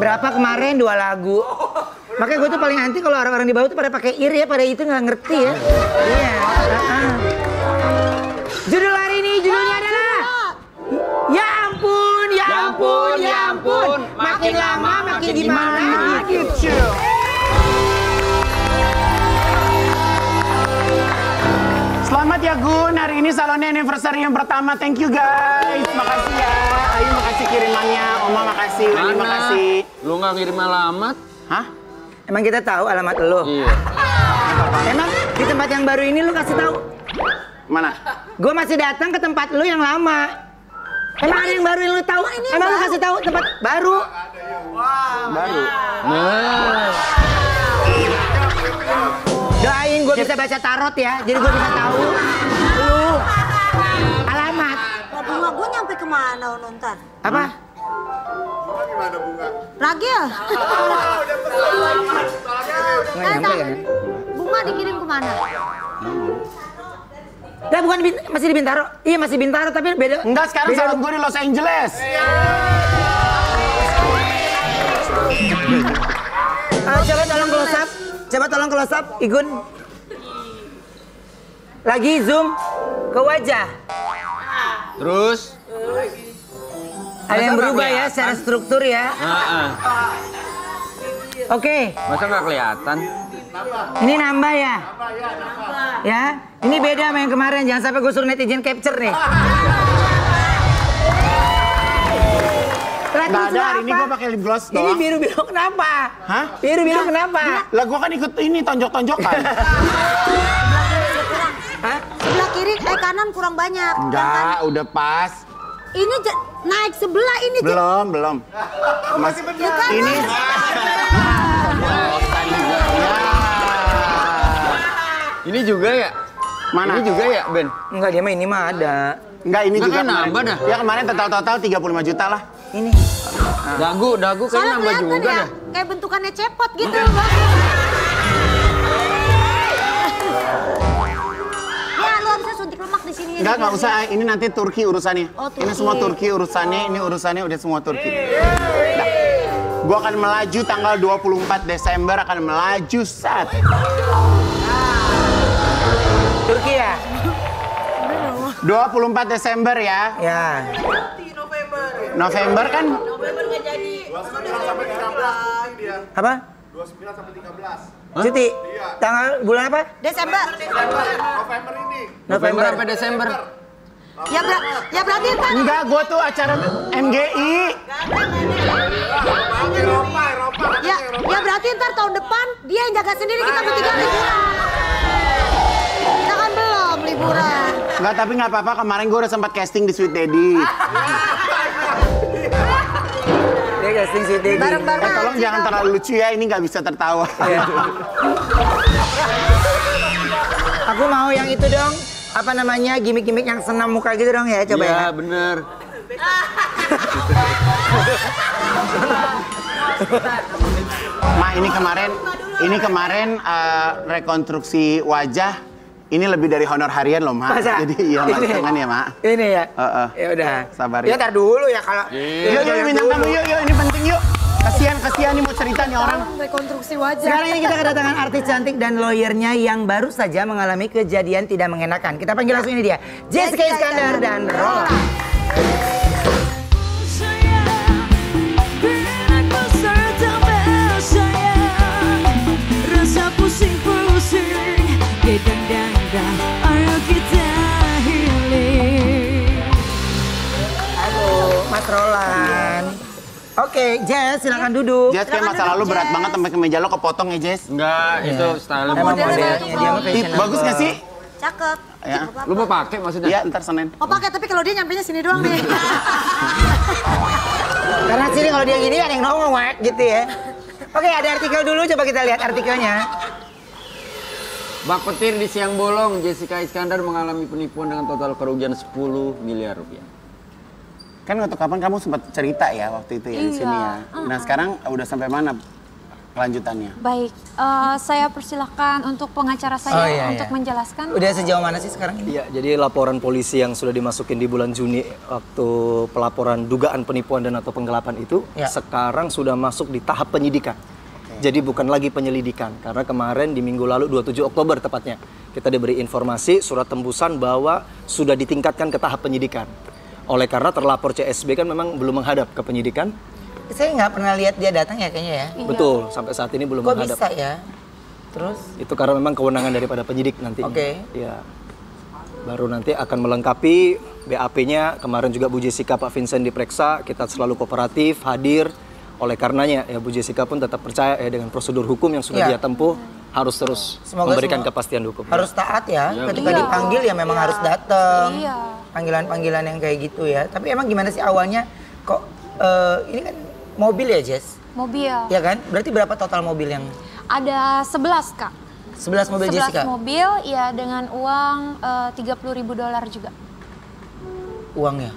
Berapa kemarin 2 lagu. Makanya gue tuh paling anti kalau orang-orang di bawah tuh pada pakai ear ya, pada itu nggak ngerti ya. Iya. Judul hari ini judulnya adalah Ya ampun, ya ampun, ya ampun. Makin lama makin gimana gitu. Selamat ya Gun, hari ini salonnya anniversary yang pertama. Thank you guys, makasih ya. Ayu makasih kirimannya, Oma makasih, Weni makasih. Lu nggak ngirim alamat? Hah? Emang kita tahu alamat lo? Iya. Emang di tempat yang baru ini lu kasih tahu? Mana? Gue masih datang ke tempat lu yang lama. Emang ada yang baru yang lu tahu? Emang lu kasih tahu tempat baru? Baru. Nah. Doain gue bisa baca tarot ya, jadi gue bisa tahu lu alamat. Bunga gue nyampe kemana nonton? Apa? Bunga gimana bunga? Ragil. Nggak nyampe kan? Bunga dikirim kemana? Lah bukan masih di Bintaro? Iya masih Bintaro tapi beda. Enggak, sekarang salon gue di Los Angeles. Coba tolong close up. Coba tolong close up, Igun. Lagi zoom ke wajah. Terus? Ada yang berubah ya secara struktur ya. Oke. Masa nggak kelihatan? Ini nambah ya? Ya, ini beda sama yang kemarin. Jangan sampai gue suruh netizen capture nih. Nggak ada, hari ini gue pakai lip gloss doang. Ini biru-biru kenapa? Hah? Biru-biru kenapa? Lah gue kan ikut ini, tonjok-tonjokan. Hah? Sebelah kiri, kanan kurang banyak. Enggak, udah pas. Ini naik sebelah ini. Belum. Masih benar. Ini. Ini juga ya? Mana? Ini juga ya, Ben? Enggak, dia mah ini mah ada. Enggak, ini Enggak, juga kan kemarin. nambah dah. Ya kemarin total 35 juta lah. Ini. Dagu kayaknya Soalnya nambah kelihatan juga ya, dah. kayak bentukannya cepot gitu. Ya, lu harusnya suntik lemak di sini. Enggak usah. Ini nanti Turki urusannya. Oh, Turki. Ini semua Turki urusannya. Ini urusannya udah semua Turki. Nah, gua akan melaju tanggal 24 Desember akan melaju set. Turki ya? 24 Desember ya. Ya. November kan? November nggak jadi. 29 sampai 13 dia. Apa? 29 sampai 13. Cuti? Tanggal bulan apa? Desember. November ini. November sampai Desember. Ya berarti ntar. Enggak, gua tuh acara MGI. Eropa. Ya berarti ntar tahun depan dia yang jaga sendiri, kita bertiga liburan. Kita kan belum liburan. Enggak, tapi nggak apa-apa. Kemarin gua udah sempat casting di Sweet Daddy. Dia casting si Dedi. Bareng-bareng. Tolong jangan terlalu lucu ya, ini nggak bisa tertawa. Aku mau yang itu dong. Apa namanya, gimmick-gimmick yang senam muka gitu dong ya, coba ya. Iya, bener. Ma, ini kemarin rekonstruksi wajah. Ini lebih dari honor harian loh, Ma. Masa? Jadi iya, Ma, jangan ya, Ma. Ini ya? Ya udah. Sabar ya. ya. Ntar dulu ya kalau... Yuk, bintang tamu, yuk, ini penting yuk. Kasihan nih mau cerita nih orang. Rekonstruksi wajah. Sekarang ini kita kedatangan artis cantik dan lawyernya yang baru saja mengalami kejadian tidak mengenakan. Kita panggil langsung ini dia, Jessica Iskandar dan Rola. Halo, Mas Roland. Oke, Jess, silakan duduk. Jess, kayak masa lalu berat banget sampai ke meja lo kepotong ya, Jess. Enggak, itu style Emang model. modelnya dia mah Ih, fashionable. bagus gak sih? Cakep. Ya. Lu mau pakai maksudnya? Iya, ntar Senin. Oh pakai, tapi kalau dia nyampenya sini doang nih. Karena sini kalau dia gini ada yang nongol wek gitu ya. Oke, ada artikel dulu, coba kita lihat artikelnya. Bak petir di siang bolong, Jessica Iskandar mengalami penipuan dengan total kerugian 10 miliar rupiah. Kan waktu kapan kamu sempat cerita ya waktu itu ya di sini ya. Nah sekarang udah sampai mana? kelanjutannya. Baik, saya persilahkan untuk pengacara saya untuk menjelaskan. Udah sejauh mana sih sekarang ini? Iya, jadi laporan polisi yang sudah dimasukin di bulan Juni waktu pelaporan dugaan penipuan dan atau penggelapan itu sekarang sudah masuk di tahap penyidikan. Jadi bukan lagi penyelidikan, karena kemarin di minggu lalu 27 Oktober tepatnya kita diberi informasi surat tembusan bahwa sudah ditingkatkan ke tahap penyidikan. Oleh karena terlapor CSB kan memang belum menghadap ke penyidikan. Saya nggak pernah lihat dia datang ya kayaknya ya. Iya. Betul, sampai saat ini belum Kok menghadap. bisa ya? Terus? Itu karena memang kewenangan daripada penyidik nantinya. Oke. Ya. Baru nanti akan melengkapi BAP-nya. Kemarin juga Bu Jessica, Pak Vincent diperiksa, kita selalu kooperatif, hadir. Oleh karenanya ya Bu Jessica pun tetap percaya ya dengan prosedur hukum yang sudah dia tempuh harus terus memberikan kepastian hukum. Harus taat ya. Ketika dipanggil ya memang harus datang. Iya. Panggilan-panggilan yang kayak gitu ya. Tapi emang gimana sih awalnya kok ini kan mobil ya, Jess? Mobil. Ya kan? Berarti berapa total mobil yang Ada 11, Kak. 11 mobil 11 Jessica? mobil, ya dengan uang $30.000 juga. Uangnya?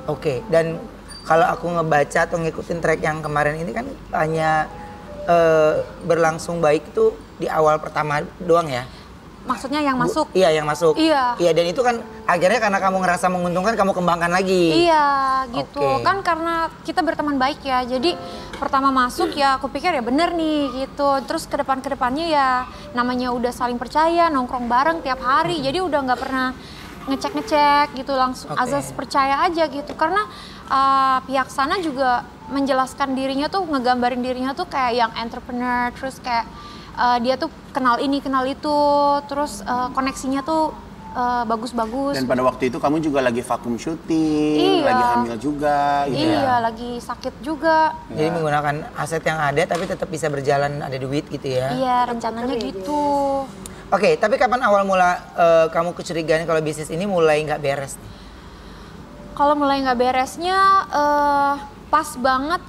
Oke, dan kalau aku ngebaca atau ngikutin track yang kemarin ini kan hanya berlangsung baik itu di awal pertama doang ya? Maksudnya yang masuk? Iya, yang masuk. Iya. Iya, dan itu kan akhirnya karena kamu ngerasa menguntungkan, kamu kembangkan lagi. Iya, gitu. Oke. Kan karena kita berteman baik ya, jadi pertama masuk ya aku pikir ya bener nih gitu. Terus ke depannya ya namanya udah saling percaya, nongkrong bareng tiap hari, jadi udah nggak pernah ngecek gitu, langsung azas percaya aja gitu. Karena pihak sana juga menjelaskan dirinya tuh, ngegambarin dirinya tuh kayak yang entrepreneur, terus kayak dia tuh kenal ini, kenal itu, terus koneksinya tuh bagus-bagus. Dan pada waktu itu kamu juga lagi vakum syuting, lagi hamil juga gitu Iya, lagi sakit juga. Jadi menggunakan aset yang ada tapi tetap bisa berjalan, ada duit gitu ya? Iya, rencananya gitu. Oke, tapi kapan awal mula kamu kecurigaan kalau bisnis ini mulai nggak beres? Kalau mulai nggak beresnya, pas banget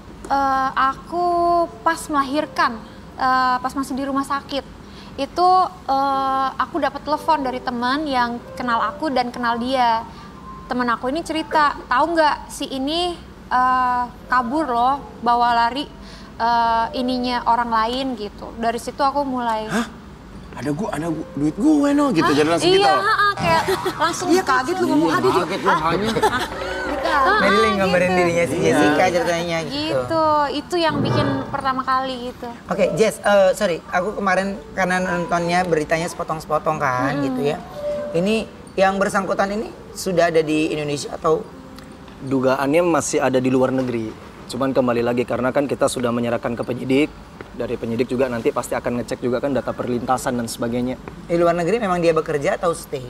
aku pas melahirkan, pas masih di rumah sakit. Itu aku dapat telepon dari teman yang kenal aku dan kenal dia. Teman aku ini cerita, tahu nggak si ini kabur loh, bawa lari ininya orang lain gitu. Dari situ aku mulai. Hah? Ada duit gue no gitu, jadi langsung gitu. Iya, kayak langsung kaget lu ngomong aduh. Kaget lu hanya. Jadi lagi gambarin dirinya si Jessica ceritanya gitu. Gitu, itu yang bikin pertama kali gitu. Oke, Jess, sorry, aku kemarin karena nontonnya beritanya sepotong-sepotong kan gitu ya. Ini yang bersangkutan ini sudah ada di Indonesia atau? Dugaannya masih ada di luar negeri. Cuman kembali lagi karena kan kita sudah menyerahkan ke penyidik. Dari penyidik juga nanti pasti akan ngecek juga kan data perlintasan dan sebagainya. Di luar negeri memang dia bekerja atau stay?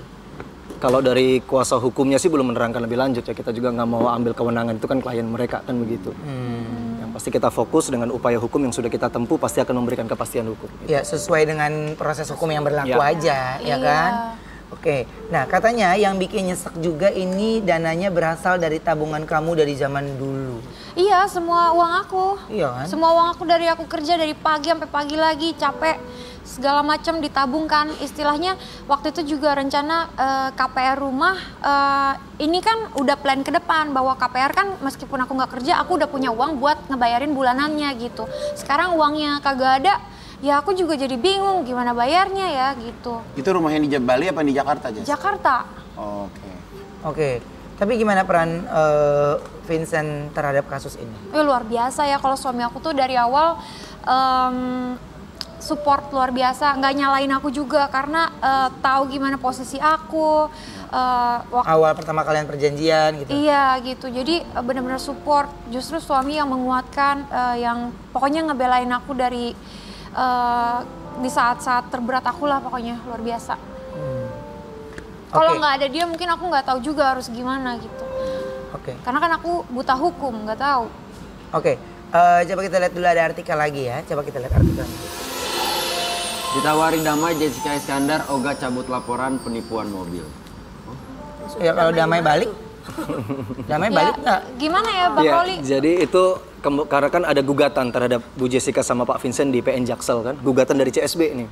Kalau dari kuasa hukumnya sih belum menerangkan lebih lanjut ya. Kita juga nggak mau ambil kewenangan, itu kan klien mereka kan begitu. Yang pasti kita fokus dengan upaya hukum yang sudah kita tempuh pasti akan memberikan kepastian hukum. Gitu. Ya sesuai dengan proses hukum yang berlaku aja, ya Iya. kan? Oke, nah katanya yang bikin nyesek juga ini dananya berasal dari tabungan kamu dari zaman dulu. Iya, semua uang aku. Iya kan? Semua uang aku dari aku kerja dari pagi sampai pagi lagi, capek segala macam ditabungkan. Istilahnya waktu itu juga rencana KPR rumah ini kan udah plan ke depan bahwa KPR kan meskipun aku nggak kerja, aku udah punya uang buat ngebayarin bulanannya gitu. Sekarang uangnya kagak ada. Ya aku juga jadi bingung gimana bayarnya ya gitu. Itu rumahnya di Bali apa di Jakarta, Jess? Jakarta. Oke. Tapi gimana peran Vincent terhadap kasus ini? Luar biasa ya, kalau suami aku tuh dari awal support luar biasa, nggak nyalain aku juga karena tahu gimana posisi aku. Awal pertama kalian perjanjian gitu? Iya gitu, jadi benar-benar support. Justru suami yang menguatkan, yang pokoknya ngebelain aku dari di saat-saat terberat aku lah, pokoknya luar biasa. Kalau nggak ada dia mungkin aku nggak tahu juga harus gimana gitu. Oke. Karena kan aku buta hukum, nggak tahu. Oke, coba kita lihat dulu ada artikel lagi ya. Coba kita lihat artikelnya. Ditawari damai Jessica Iskandar, Oga cabut laporan penipuan mobil. Ya kalau damai balik? Damai balik nggak? Gimana ya Bang Iya, Roli? jadi itu karena kan ada gugatan terhadap Bu Jessica sama Pak Vincent di PN Jaksel kan, gugatan dari CSB ini.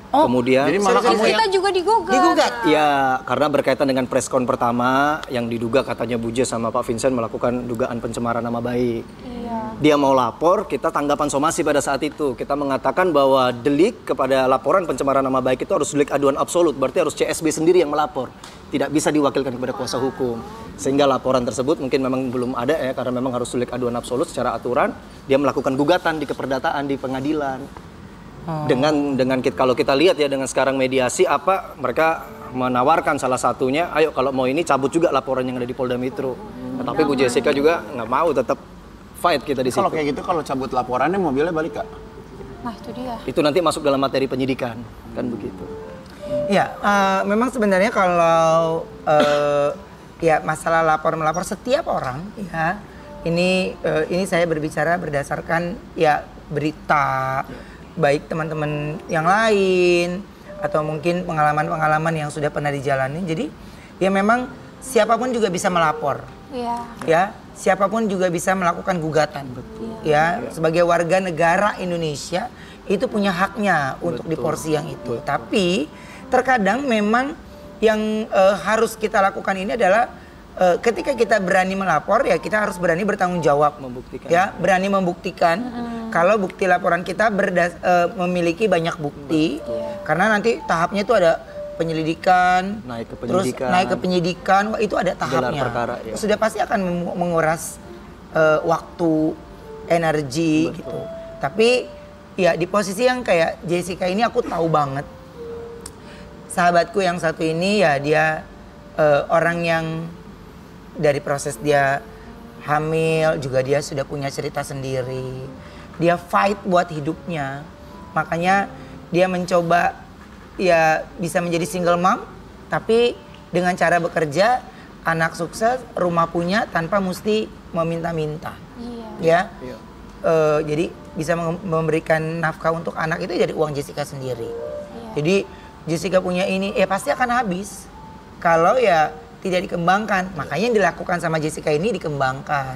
Kemudian Jadi malah kamu Kita juga digugat. Digugat. ya karena berkaitan dengan preskon pertama yang diduga katanya Bu Jess sama Pak Vincent melakukan dugaan pencemaran nama baik. Iya. Dia mau lapor, kita tanggapan somasi pada saat itu. Kita mengatakan bahwa delik kepada laporan pencemaran nama baik itu harus delik aduan absolut, berarti harus CSB sendiri yang melapor. Tidak bisa diwakilkan kepada kuasa hukum. Sehingga laporan tersebut mungkin memang belum ada ya, karena memang harus delik aduan absolut secara aturan. Dia melakukan gugatan di keperdataan, di pengadilan. Dengan kalau kita lihat ya dengan sekarang mediasi apa mereka menawarkan salah satunya, ayo kalau mau ini cabut juga laporan yang ada di Polda Metro. Tapi Bu Jessica juga nggak mau, tetap fight kita di situ. Kalau kayak gitu, kalau cabut laporannya mobilnya balik Kak? Nah itu dia. Itu nanti masuk dalam materi penyidikan, kan begitu. Ya, memang sebenarnya kalau ya masalah lapor-melapor setiap orang ya, ini saya berbicara berdasarkan ya berita, baik teman-teman yang lain atau mungkin pengalaman-pengalaman yang sudah pernah dijalani. Jadi ya memang siapapun juga bisa melapor. Iya. Ya, siapapun juga bisa melakukan gugatan. Ya, sebagai warga negara Indonesia itu punya haknya untuk di porsi yang itu. Tapi terkadang memang yang harus kita lakukan ini adalah ketika kita berani melapor ya kita harus berani bertanggung jawab, Membuktikan. ya berani membuktikan kalau bukti laporan kita memiliki banyak bukti. Karena nanti tahapnya itu ada penyelidikan, Naik ke terus penyidikan. naik ke penyidikan, wah, itu ada tahapnya. perkara, ya. Sudah pasti akan menguras waktu, energi gitu. Tapi ya di posisi yang kayak Jessica ini aku tahu banget. Sahabatku yang satu ini ya dia orang yang dari proses dia hamil juga dia sudah punya cerita sendiri. Dia fight buat hidupnya. Makanya dia mencoba ya bisa menjadi single mom tapi dengan cara bekerja, anak sukses, rumah punya tanpa mesti meminta-minta. Iya. Ya. Jadi bisa memberikan nafkah untuk anak itu dari uang Jessica sendiri. Jadi Jessica punya ini ya pasti akan habis kalau ya tidak dikembangkan. Makanya yang dilakukan sama Jessica ini dikembangkan.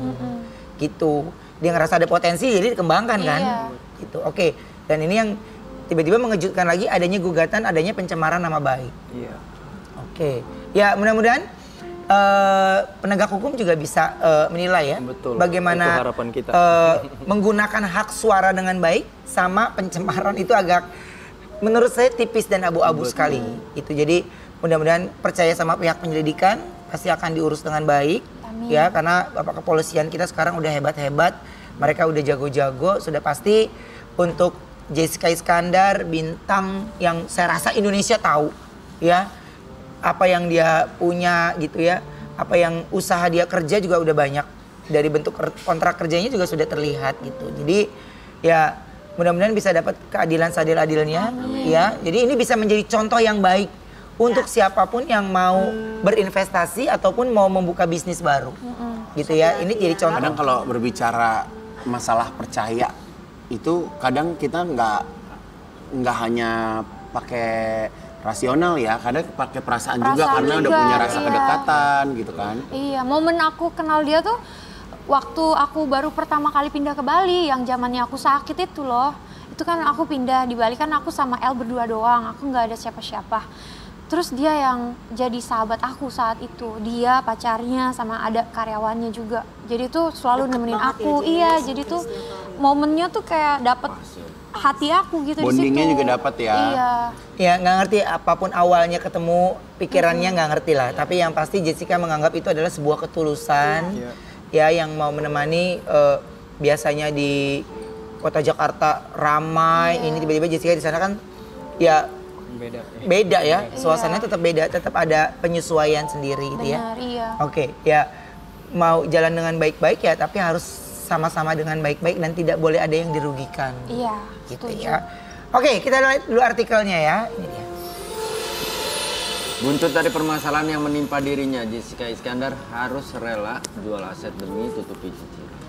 Gitu. Dia ngerasa ada potensi jadi dikembangkan kan. Gitu. Oke. Dan ini yang tiba-tiba mengejutkan lagi adanya gugatan, adanya pencemaran nama baik. Iya. Oke. Ya mudah-mudahan penegak hukum juga bisa menilai ya. Betul. Bagaimana Itu harapan kita. menggunakan hak suara dengan baik sama pencemaran itu agak menurut saya tipis dan abu-abu sekali. Itu jadi mudah-mudahan percaya sama pihak penyelidikan pasti akan diurus dengan baik. Amin. Ya karena Bapak Kepolisian kita sekarang udah hebat-hebat, mereka udah jago-jago, sudah pasti untuk Jessica Iskandar bintang yang saya rasa Indonesia tahu ya apa yang dia punya gitu ya, apa yang usaha dia kerja juga udah banyak, dari bentuk kontrak kerjanya juga sudah terlihat gitu. Jadi ya mudah-mudahan bisa dapat keadilan seadil-adilnya ya. Jadi ini bisa menjadi contoh yang baik untuk siapapun yang mau berinvestasi ataupun mau membuka bisnis baru. Gitu ya. Ini jadi contoh. Kadang kalau berbicara masalah percaya itu kadang kita nggak hanya pakai rasional ya, kadang pakai perasaan juga karena udah punya rasa kedekatan gitu kan. Iya, momen aku kenal dia tuh waktu aku baru pertama kali pindah ke Bali, yang zamannya aku sakit itu loh. Itu kan aku pindah di Bali kan aku sama El berdua doang, aku nggak ada siapa-siapa. Terus dia yang jadi sahabat aku saat itu, dia pacarnya sama ada karyawannya juga. Jadi tuh selalu nemenin aku, iya. Jadi tuh momennya tuh kayak dapet hati aku gitu di situ. Bondingnya juga dapat ya. Iya. Ya nggak ngerti apapun awalnya ketemu pikirannya nggak ngerti lah. Tapi yang pasti Jessica menganggap itu adalah sebuah ketulusan. Ya yang mau menemani biasanya di kota Jakarta ramai. Ini tiba-tiba Jessica di sana kan ya beda ya. Suasananya tetap beda, tetap ada penyesuaian sendiri gitu ya. Benar, iya. Oke, ya mau jalan dengan baik-baik ya tapi harus sama-sama dengan baik-baik dan tidak boleh ada yang dirugikan. Iya, Gitu setuju. ya. Oke, kita lihat dulu artikelnya ya. Ini dia. Buntut dari permasalahan yang menimpa dirinya, Jessica Iskandar harus rela jual aset demi tutupi cicilan.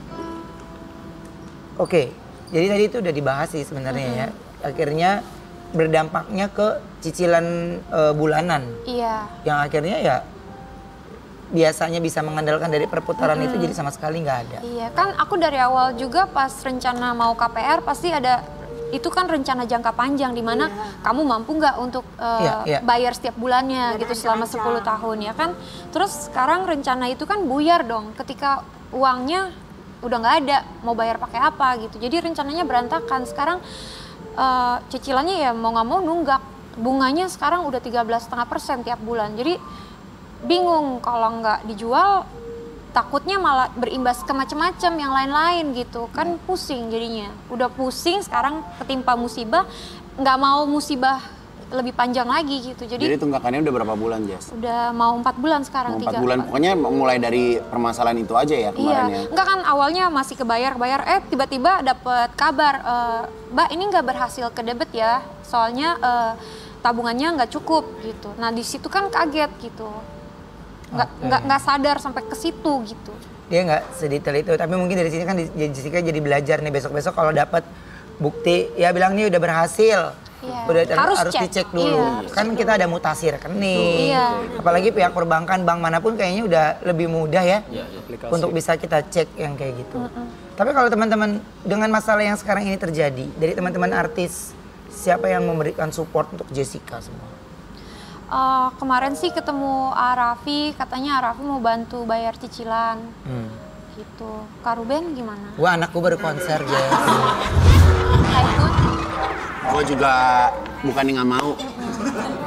Oke, jadi tadi itu udah dibahas sih sebenarnya ya. Akhirnya berdampaknya ke cicilan bulanan. Iya. Yang akhirnya ya biasanya bisa mengandalkan dari perputaran itu jadi sama sekali nggak ada. Iya, kan aku dari awal juga pas rencana mau KPR pasti ada itu kan rencana jangka panjang di mana kamu mampu nggak untuk bayar setiap bulannya gitu selama 10 tahun ya kan. Terus sekarang rencana itu kan buyar dong ketika uangnya udah nggak ada, mau bayar pakai apa gitu. Jadi rencananya berantakan. Sekarang cicilannya ya mau nggak mau nunggak. Bunganya sekarang udah 13,5% tiap bulan. Jadi bingung kalau nggak dijual, takutnya malah berimbas ke macam-macam yang lain-lain gitu. Kan pusing jadinya. Udah pusing sekarang ketimpa musibah, nggak mau musibah lebih panjang lagi gitu. Jadi tunggakannya udah berapa bulan, Jess? Udah mau 4 bulan sekarang. Mau 4 bulan, pokoknya mulai dari permasalahan itu aja ya kemarin ya? Enggak kan awalnya masih kebayar, tiba-tiba dapet kabar, Mbak ini nggak berhasil ke debit ya, soalnya tabungannya nggak cukup gitu. Nah di situ kan kaget gitu. Nggak sadar sampai ke situ gitu. Dia nggak sedetail itu, tapi mungkin dari sini kan Jessica jadi belajar nih besok-besok kalau dapat bukti ya bilang nih udah berhasil. Udah harus dicek dulu. Kan kita ada mutasi rekening. Apalagi pihak perbankan, bank manapun kayaknya udah lebih mudah ya untuk bisa kita cek yang kayak gitu. Tapi kalau teman-teman dengan masalah yang sekarang ini terjadi dari teman-teman artis, siapa yang memberikan support untuk Jessica semua? Kemarin sih ketemu Arafi, katanya Arafi mau bantu bayar cicilan. Gitu. Kak Ruben gimana? Wah, anakku baru konser, Jess. Ikut? Gue juga bukannya nggak mau.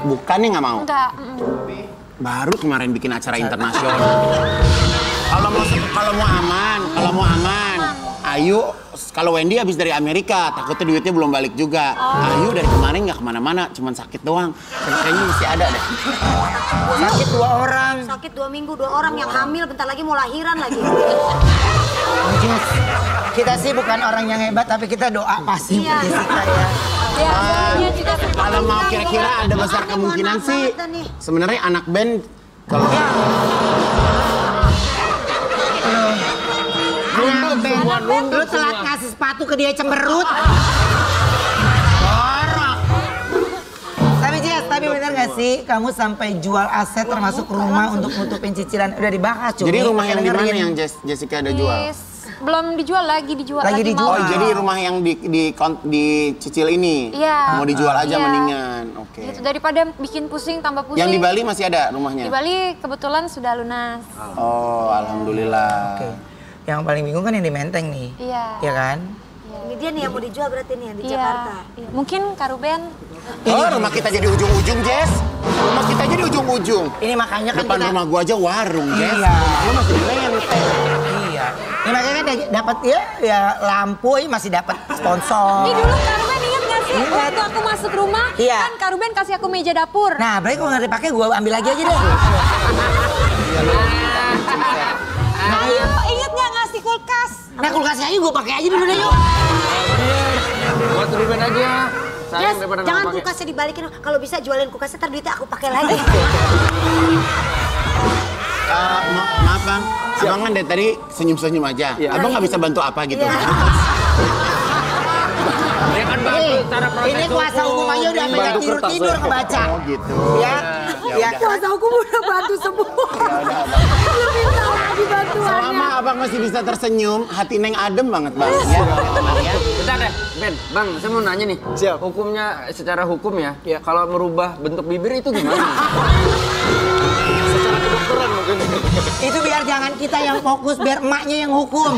Bukannya nggak mau. Enggak. Baru kemarin bikin acara internasional. Kalau mau aman. Ayu, kalau Wendy habis dari Amerika, takutnya duitnya belum balik juga. Ayu dari kemarin nggak kemana-mana, cuman sakit doang. Kayaknya masih ada deh. Sakit 2 orang. Sakit 2 minggu, 2 orang yang hamil, bentar lagi mau lahiran lagi. Jess, kita sih bukan orang yang hebat, tapi kita doa pasti untuk Jessica ya. Kalau mau kira-kira ada besar kemungkinan sih, sebenarnya anak band kalau lu telat ngasih sepatu ke dia cemberut. Tapi Jess, tapi bener gak sih kamu sampai jual aset termasuk rumah untuk nutupin cicilan? Udah dibahas Cumi. Jadi rumah yang di mana yang Jessica ada jual? Belum dijual, lagi dijual. Oh, jadi rumah yang dicicil ini mau dijual aja mendingan. Oke. Gitu, daripada bikin pusing tambah pusing. Yang di Bali masih ada rumahnya? Di Bali kebetulan sudah lunas. Oh, alhamdulillah. Oke. Yang paling bingung kan yang di Menteng nih. Iya. Iya kan? Ini dia nih yang mau dijual berarti nih yang di Jakarta. Iya. Mungkin Kak Ruben. Oh, rumah kita jadi ujung-ujung, Jess. Rumah kita jadi ujung-ujung. Ini makanya kan depan rumah gua aja warung, Jess. Iya. Lu masih yang Iya. Ini makanya kan dapat ya lampu masih dapat sponsor. Ini dulu Kak Ruben ingat nggak sih waktu aku masuk rumah kan Kak Ruben kasih aku meja dapur. Nah, berarti kalau nggak dipakai gua ambil lagi aja deh. Ayo, inget nggak ngasih kulkas? Nah, kulkasnya aja gua pakai aja dulu deh yuk. Buat Ruben aja. Yes, jangan kulkasnya dibalikin. Kalau bisa jualin kulkasnya, ntar duitnya aku pakai lagi. Maaf Bang, Abang kan dari tadi senyum-senyum aja. Abang nggak bisa bantu apa gitu? Dia kan bantu cara proses Ini kuasa hukum aja udah sampai tidur ngebaca. Oh gitu. Ya. Kuasa hukum udah bantu semua. Lu minta lagi bantuannya. Selama Abang masih bisa tersenyum, hati Neng adem banget Bang. Ya. Bentar deh, Ben, Bang, saya mau nanya nih. Siap. Hukumnya, secara hukum ya, kalau merubah bentuk bibir itu gimana? Secara kedokteran mungkin. Itu biar jangan kita yang fokus, biar emaknya yang hukum.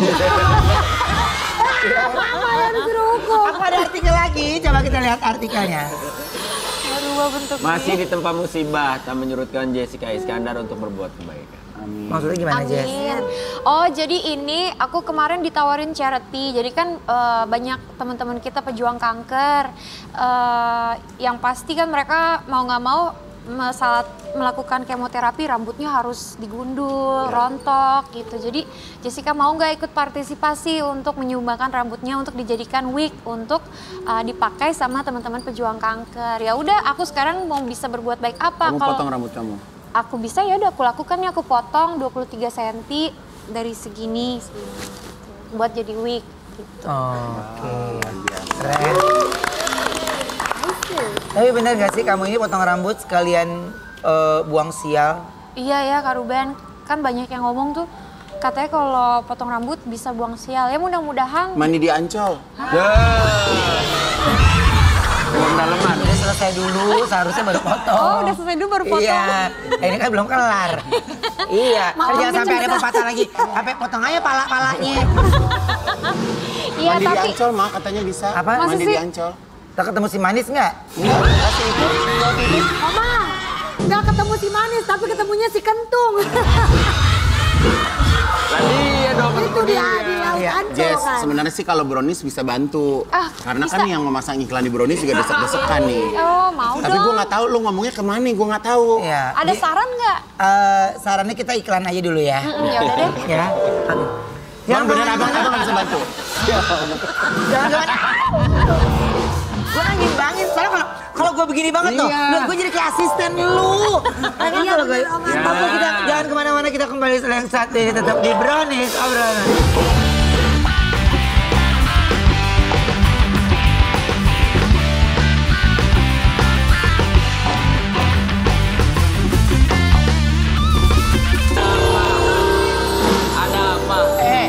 Apa ada artikel lagi? Coba kita lihat artikelnya. Masih ditempa musibah, tak menyurutkan Jessica Iskandar untuk berbuat kebaikan. Maksudnya gimana, Jess? Amin. Oh, jadi ini aku kemarin ditawarin charity. Jadi kan banyak teman-teman kita pejuang kanker. Yang pasti kan mereka mau nggak mau saat melakukan kemoterapi rambutnya harus digundul, rontok gitu. Jadi Jessica mau nggak ikut partisipasi untuk menyumbangkan rambutnya untuk dijadikan wig untuk dipakai sama teman-teman pejuang kanker. Ya udah, aku sekarang mau bisa berbuat baik apa? Kamu potong rambut kamu? Aku bisa, ya udah aku lakukan nih, aku potong 23 cm dari segini buat jadi wig gitu. Oke. Keren. Tapi bener gak sih kamu ini potong rambut sekalian buang sial? Iya ya Kak Ruben, kan banyak yang ngomong tuh katanya kalau potong rambut bisa buang sial. Ya mudah-mudahan. Mandi di Ancol. Daleman. Udah selesai dulu, seharusnya baru foto. Oh, udah selesai dulu baru foto. Iya, ini kan belum kelar. Iya, kan jangan sampai ada bisa. pepatah lagi. Sampai potong aja pala-palanya. Iya, Mandi di tapi Ancol, Mak, katanya bisa. Apa? Masa Mandi sih? di Ancol. Kita ketemu si manis nggak? Enggak, kasih itu. Mama, nggak ketemu si manis, tapi ketemunya si kentung. Lah dia dong. Itu dia di laut Iya, Ancol Jess, kan. sebenarnya sih kalau brownies bisa bantu. Karena kan yang memasang iklan di brownies juga desek-desekan nih. oh mau Tapi dong. gue nggak tahu lu ngomongnya kemana, gue nggak tahu. Iya. Ada saran nggak? Sarannya kita iklan aja dulu ya. Ya udah deh. Ya. Bang, bener abang nggak bisa bantu. Jangan. Gue ngimbangin, soalnya kalau gue begini banget tuh, gue jadi kayak asisten lu. Nah, kalau gue, apa kita jangan kemana-mana, kita kembali yang satu ini tetap di Brownies obrolan. Ada apa?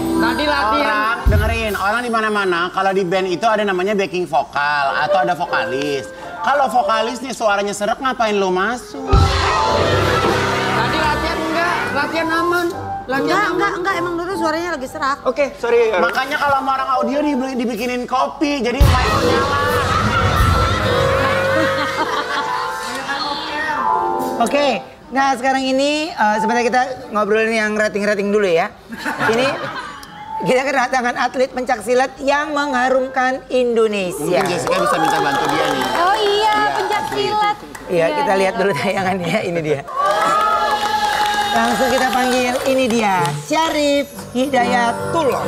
Tadi latihan. Orang dengerin, orang di mana-mana kalau di band itu ada namanya backing vokal atau ada vokalis. Kalau vokalis nih suaranya serak, ngapain lu masuk? Tadi latihan enggak? Latihan aman. Enggak, emang dulu suaranya lagi serak. Oke, sorry. Makanya kalau sama orang audio dibikinin kopi, jadi mic-nya nyala. Oke, nah sekarang ini sebentar kita ngobrolin yang rating-rating dulu ya. Ini kita kedatangan atlet pencaksilat yang mengharumkan Indonesia. Mungkin Jessica bisa minta bantu dia nih. Oh iya, pencaksilat. Iya, kita lihat dulu tayangannya, ini dia. Langsung kita panggil, ini dia, Syarif Hidayatullah.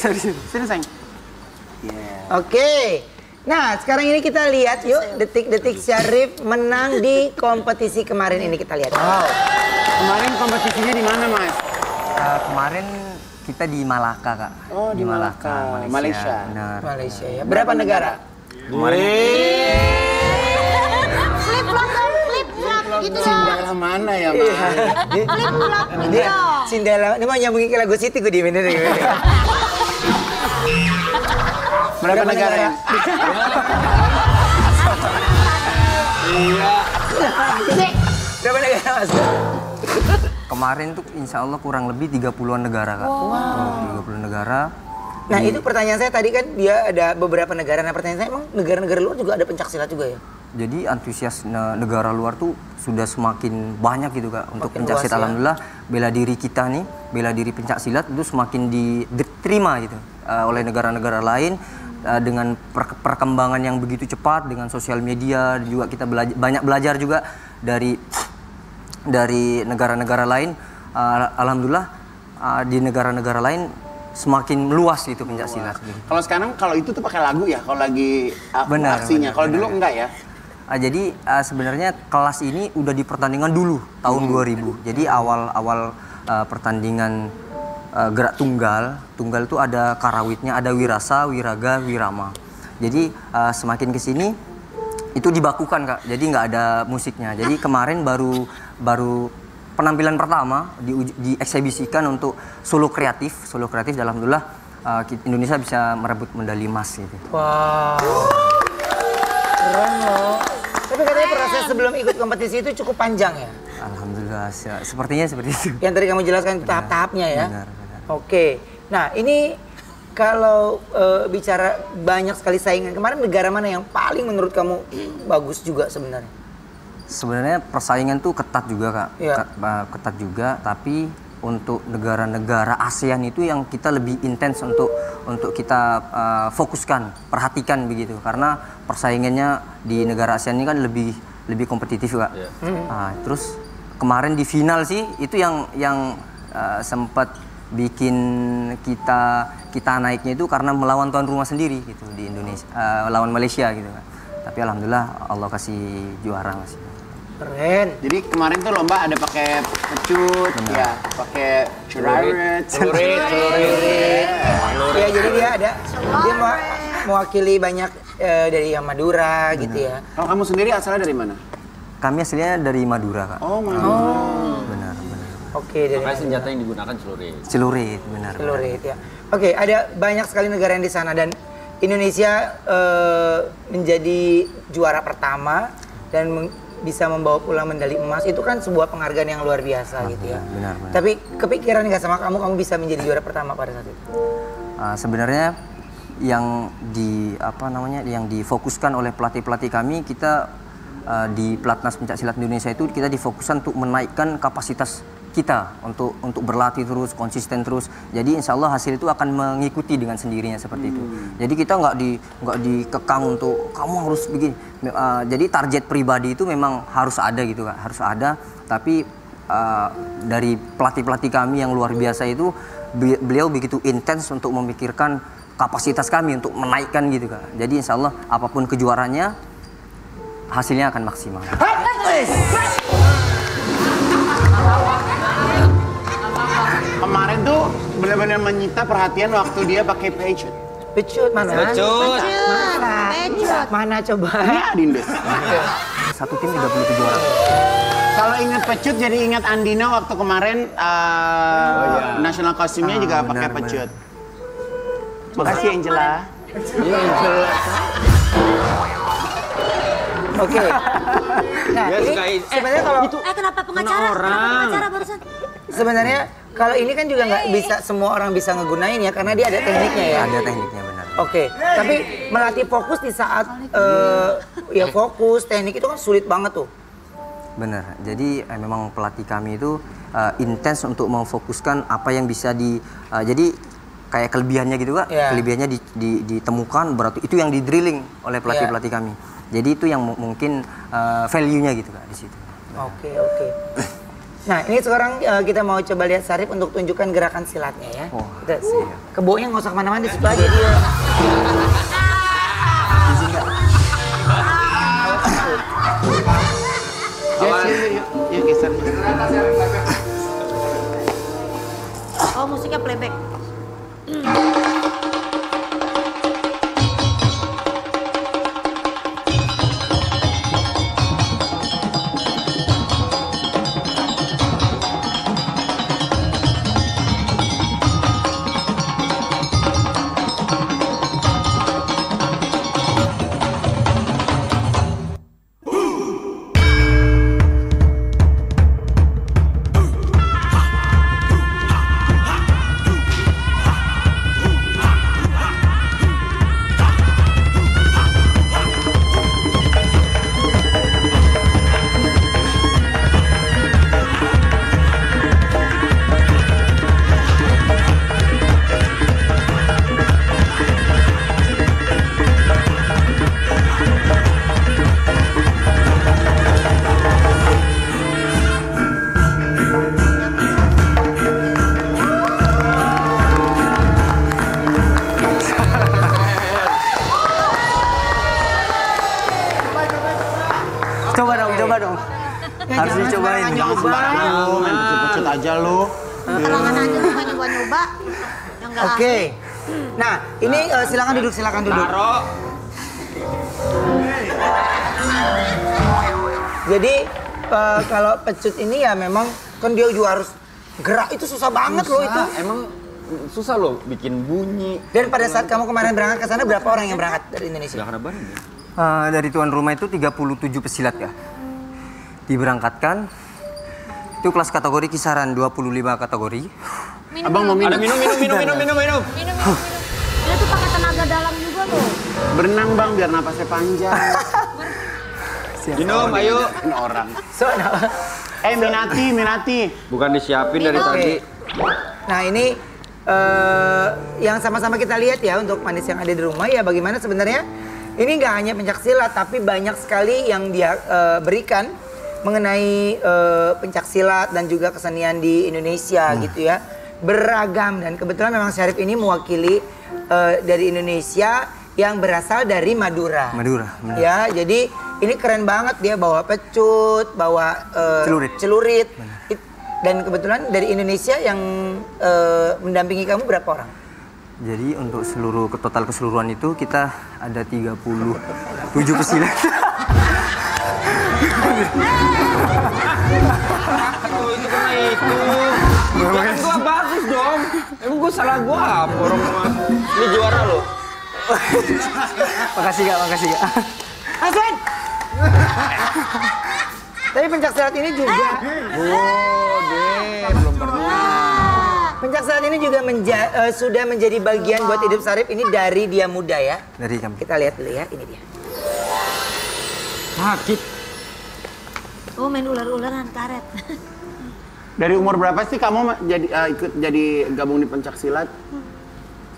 Sini sayang. Oke. Nah, sekarang ini kita lihat yuk detik-detik Syarif menang di kompetisi kemarin ini, kita lihat. Wow. Kemarin kompetisinya di mana, Mas? Kemarin kita di Malaka, Kak. Oh, di Malaka, Malaysia. Benar. Malaysia ya. Berapa negara? Flip-flop dong, flip-flop gitu dong. Cinderella mana ya, Mas? Flip-flop gitu Dia dong. Cinderella, ini mau nyambungin ke lagu Siti, gue diemin dulu. Berapa negara? Berapa negara, Mas? Kemarin tuh insya Allah kurang lebih 30-an negara, Kak. Wow. 30 negara. Nah, itu pertanyaan saya tadi kan dia ada beberapa negara. Nah, pertanyaan saya emang negara-negara luar juga ada pencaksilat juga ya? Jadi antusias negara luar tuh sudah semakin banyak gitu, Kak. Untuk Makin pencaksilat, luas ya. alhamdulillah bela diri kita nih, bela diri pencaksilat itu semakin diterima gitu oleh negara-negara lain. Dengan perkembangan yang begitu cepat, dengan sosial media juga kita banyak belajar juga dari negara-negara lain. Alhamdulillah di negara-negara lain semakin luas itu pencaksilat. Kalau sekarang kalau itu tuh pakai lagu ya, kalau lagi Benar, aksinya. Kalau dulu enggak ya? Jadi sebenarnya kelas ini udah di pertandingan dulu tahun 2000. Jadi awal pertandingan gerak tunggal itu ada karawitnya, ada wirasa, wiraga, wirama. Jadi semakin kesini itu dibakukan, Kak. Jadi nggak ada musiknya. Jadi kemarin baru penampilan pertama dieksibisikan untuk solo kreatif. Alhamdulillah Indonesia bisa merebut medali emas gitu. Wow. Keren loh. Tapi katanya proses sebelum ikut kompetisi itu cukup panjang ya? Alhamdulillah, sepertinya seperti itu. Yang tadi kamu jelaskan tahap-tahapnya ya? Benar. Oke. Nah, ini kalau bicara banyak sekali saingan, kemarin negara mana yang paling menurut kamu bagus juga sebenarnya? Sebenarnya persaingan tuh ketat juga, Kak. Iya. Ketat juga, tapi untuk negara-negara ASEAN itu yang kita lebih intens untuk kita fokuskan, perhatikan begitu. Karena persaingannya di negara ASEAN ini kan lebih kompetitif, Kak. Nah, terus kemarin di final sih itu yang sempat bikin kita naiknya itu karena melawan tuan rumah sendiri gitu di Indonesia, lawan Malaysia gitu kan. Tapi alhamdulillah Allah kasih juara Mas. Keren. Jadi kemarin tuh lomba ada pakai pecut, ya, pakai celurit. Ya, jadi dia mewakili banyak dari yang Madura gitu ya. Kalau kamu sendiri asalnya dari mana? Kami aslinya dari Madura, Kak. Oh, Madura. Benar. Oke, dari Makanya senjata yang digunakan celurit. Celurit, benar. Celurit ya. Oke, ada banyak sekali negara yang di sana dan Indonesia menjadi juara pertama dan bisa membawa pulang medali emas itu kan sebuah penghargaan yang luar biasa gitu ya. Benar. Tapi kepikiran nggak sama kamu bisa menjadi juara pertama pada saat itu? Sebenarnya yang difokuskan oleh pelatih-pelatih kami, kita di Pelatnas Pencaksilat Indonesia itu kita difokuskan untuk menaikkan kapasitas kita untuk berlatih terus, konsisten terus. Jadi insya Allah hasil itu akan mengikuti dengan sendirinya seperti itu. Jadi kita nggak dikekang untuk kamu harus begini. Jadi target pribadi itu memang harus ada gitu, Kak. Harus ada. Tapi dari pelatih-pelatih kami yang luar biasa itu, beliau begitu intens untuk memikirkan kapasitas kami untuk menaikkan gitu, Kak. Jadi insya Allah apapun kejuarannya, hasilnya akan maksimal. Kemarin tuh benar-benar menyita perhatian waktu dia pakai pecut. Pecut mana? Pecut. Mana coba? Ini Adindes. Satu tim 37 orang. Kalau ingat pecut jadi ingat Andina waktu kemarin national kostumnya juga pakai benar. pecut. Makasih Angela. Oke. Nah, Dia ini suka sebenarnya kalau Kenapa pengacara barusan? sebenarnya kalau ini kan juga nggak bisa semua orang bisa ngegunain ya karena dia ada tekniknya ya. Ada tekniknya, benar. Oke, tapi melatih fokus di saat ya fokus teknik itu kan sulit banget tuh. Benar. Jadi memang pelatih kami itu intens untuk memfokuskan apa yang bisa jadi kayak kelebihannya gitu, Kak. Yeah. Kelebihannya ditemukan, berarti itu yang di drilling oleh pelatih-pelatih kami. Jadi itu yang mungkin value-nya gitu, Kak, di situ. Oke. Nah, ini sekarang kita mau coba lihat Syarif untuk tunjukkan gerakan silatnya ya. Oh, Kita kebawanya nggak usah kemana-mana, di situ aja dia. Yuk geser. Oh, musiknya playback. Coba dong. Harus dicobain. Jangan sembarangan lu, main pecut-pecut aja lu. Terangan aja lu nggak nyoba-nyoba. Yang nggak Oke. Nah, ini silakan duduk. Taruh. Jadi kalau pecut ini ya memang kan dia juga harus gerak, itu susah banget loh itu. Emang susah loh bikin bunyi. Dan pada saat kamu kemarin berangkat ke sana berapa orang yang berangkat dari Indonesia? Udah karena bareng ya? Dari tuan rumah itu 37 pesilat, ya. Diberangkatkan. Itu kelas kategori kisaran 25 kategori. Abang mau minum? Ada minum. Dia tuh pakai tenaga dalam juga loh. Berenang bang biar napasnya panjang. Minum, ayo. Ini orang. Minati. Bukan disiapin dari tadi. Nah ini yang sama-sama kita lihat ya untuk manis yang ada di rumah ya bagaimana sebenarnya ini nggak hanya pencaksilat tapi banyak sekali yang dia berikan mengenai pencaksilat dan juga kesenian di Indonesia gitu ya, beragam. Dan kebetulan memang Syarif ini mewakili dari Indonesia yang berasal dari Madura. Madura, benar. Ya, jadi Ini keren banget, dia bawa pecut, bawa celurit. Dan kebetulan dari Indonesia yang mendampingi kamu berapa orang? Jadi untuk total keseluruhan itu kita ada 37 pesilat. Itu kena itu. Kan gua bagus dong. Emang gua salah gua apa orang ini juara loh. Makasih Kak. Hasan! Tapi pencaksilat ini juga. Belum pernah. Pencaksilat ini juga sudah menjadi bagian buat hidup Syarif ini dari dia muda ya. Dari kami. Kita lihat dulu ya, ini dia. Sakit. Oh main ular-ularan karet. Dari umur berapa sih kamu ikut jadi gabung di pencaksilat?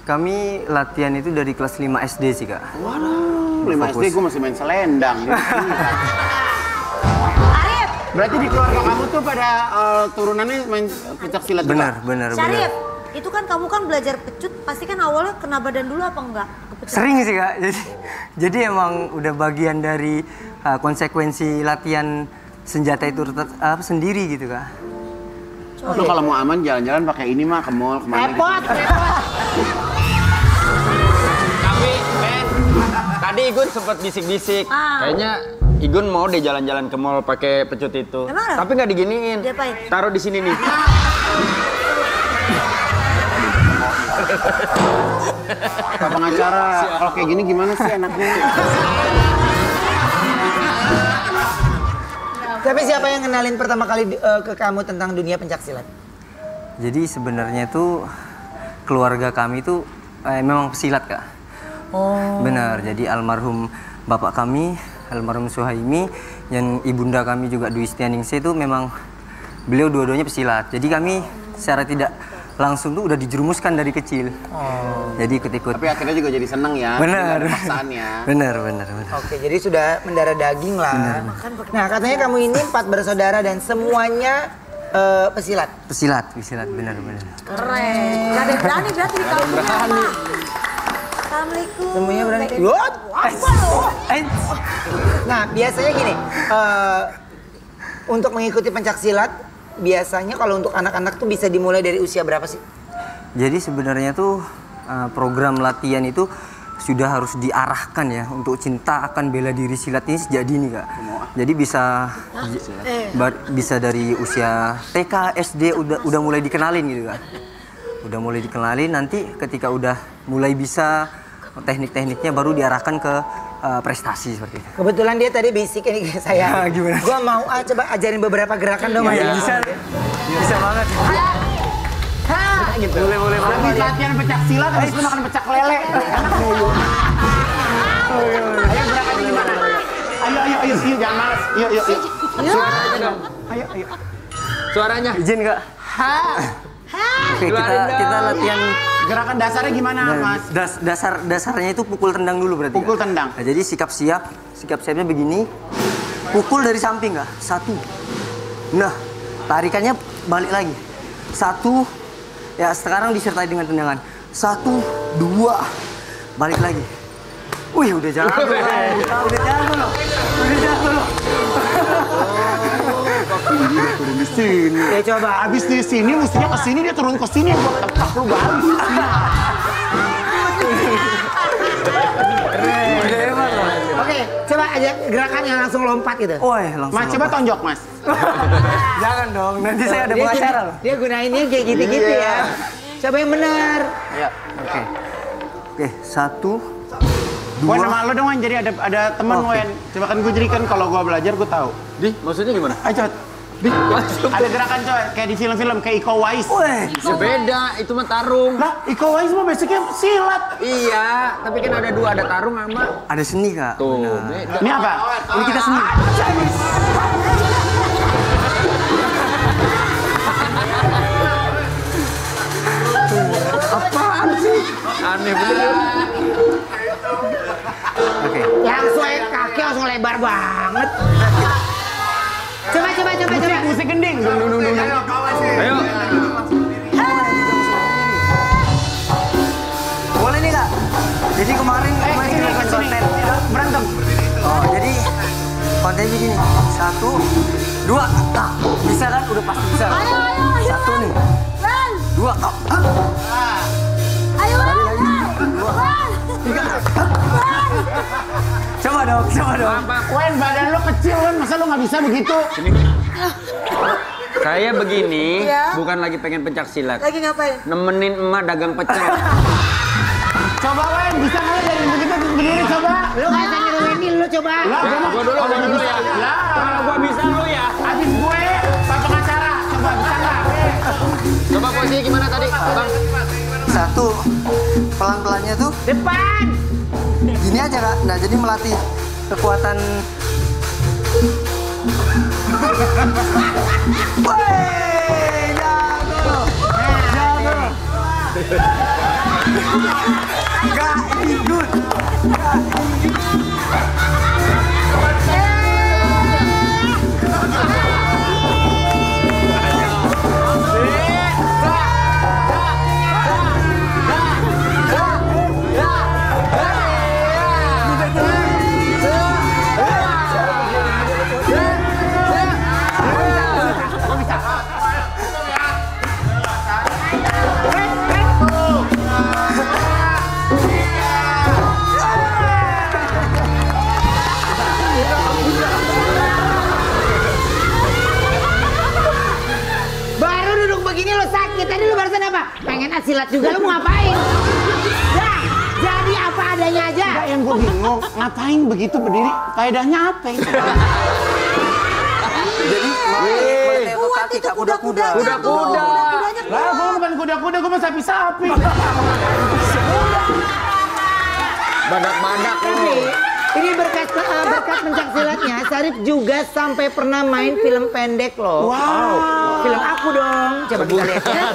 Kami latihan itu dari kelas 5 SD sih Kak. Waduh, 5 SD gue masih main selendang. Arif! Berarti di keluarga kamu tuh pada turunannya main pencaksilat juga? Benar. Syarif, itu kan kamu kan belajar pecut, pasti kan awalnya kena badan dulu apa enggak? Kepecut. Sering sih Kak. Jadi emang udah bagian dari konsekuensi latihan senjata itu sendiri gitu Kak. Lo kalau mau aman jalan-jalan pakai ini mah ke mall kemana Repot. Tapi Ben, tadi Igun sempat bisik-bisik. Kayaknya Igun mau deh jalan-jalan ke mall pakai pecut itu. Emang? Tapi nggak diginiin. Diapain? Taruh di sini nih. Pak pengacara, kalau kayak gini gimana sih anaknya? Tapi siapa yang kenalin pertama kali ke kamu tentang dunia pencaksilat? Jadi sebenarnya tuh keluarga kami tuh memang pesilat Kak. Oh. Benar. Jadi almarhum bapak kami, almarhum Suhaimi, yang ibunda kami juga Dwi Setianingsih itu memang beliau dua-duanya pesilat. Jadi kami secara tidak langsung tuh udah dijerumuskan dari kecil. Jadi ikut-ikut. Tapi akhirnya juga jadi seneng ya. Benar. Paksaannya. Benar. Oke, jadi sudah mendarah daging lah. Nah, katanya kamu ini 4 bersaudara dan semuanya pesilat. Pesilat, benar. Keren. Gak ada yang berani berarti di kamu. Assalamualaikum. Semuanya berani. What? Apa lo? Nah, biasanya gini, untuk mengikuti pencaksilat, biasanya kalau untuk anak-anak tuh bisa dimulai dari usia berapa sih? Jadi sebenarnya tuh program latihan itu sudah harus diarahkan ya untuk cinta akan bela diri silat ini sejak dini Kak. Jadi bisa dari usia TK, SD udah mulai dikenalin gitu Kak. Udah mulai dikenalin, nanti ketika udah mulai bisa teknik-tekniknya baru diarahkan ke prestasi seperti itu. Kebetulan dia tadi basic ini ke saya. Gimana? Gua mau coba ajarin beberapa gerakan dong. Bisa banget. Gitu. Boleh. Habis latihan pencaksilat, habis itu makan pecak lele. Ayo gerakannya gimana? Ayo, jangan malas. Yuk. Ayo. Suaranya. Izin Kak. Oke, kita latihan. Gerakan dasarnya gimana, Mas? Dasarnya itu pukul tendang dulu berarti. Pukul Kak. tendang. Nah, jadi siapnya begini. Pukul dari samping Kak. 1. Nah, tarikannya balik lagi. 1. Ya, sekarang disertai dengan tendangan. 1, 2. Balik lagi. Wih, udah jago loh. Turun di sini. Ya coba. Abis di sini, mestinya ke sini, dia turun ke sini. Gua tepak lu balik. Oke, coba aja gerakan yang langsung lompat gitu. Langsung. Mas, coba tonjok, Mas. Jangan dong, nanti saya ada pengacara loh. Dia gunainnya kayak gitu-gitu ya. Coba yang benar. Ya. Oke, 1, 2. Wen, nama lo dong, Wen. Jadi ada teman, Wen. Coba kan gue jadikan kalau gue belajar, gue tahu. Maksudnya gimana? Ayo, cepet. Ada gerakan coy, kayak di film-film, kayak Iko Uwais. Beda, itu mah tarung. Lah, Iko Uwais mah basicnya silat. Iya, tapi kan ada 2, ada tarung sama. Ada seni Kak. Tuh, Benar. beda. Ini apa? Ini kita seni. Apaan sih? Aneh bener. Oke. Langsung kaki langsung lebar banget. Coba. Musik gending. Ayo. Boleh nih Kak. Jadi kemarin kita bikin konten. Berantem. Jadi Kontennya begini. 1, 2. Nah, bisa kan? Udah pasti bisa. Ayo. 1 nih. Ren. 2. Ayo, Ren. Coba dong. Wen, badan lo kecil, Wen. Masa lo nggak bisa begitu? Saya begini, Iya. bukan lagi pengen pencak silat. Lagi ngapain? Nemenin emak dagang pecel. Coba, Wen. Bisa nggak lo jadi begitu berdiri, coba? Lu nggak usah nyuruh Wendy, lu coba. Gua dulu ya. Kalau gua bisa lu ya. Habis gue, Pak pengacara. Coba, bisa nggak? Coba posisinya gimana tadi, Bang? 1. Pelan-pelannya tuh Depan. gini aja Kak. Nah, jadi melatih kekuatan. Wey, jago. Gak ini good. Baru duduk begini lo sakit. Tadi lu barusan apa? Pengen silat juga, lu mau ngapain? Dah, jadi apa adanya aja. Enggak, yang gue bingung, ngapain begitu berdiri? Faedahnya apa itu? Jadi melatih kaki Kak, kuda-kuda. Kuda-kuda. Lah, gue bukan kuda-kuda, gue mah sapi-sapi. Badak-badak lu. Ini berkat pencak silatnya, Syarif juga sampai pernah main film pendek loh. Wow. Film aku dong. Coba kita lihat ya.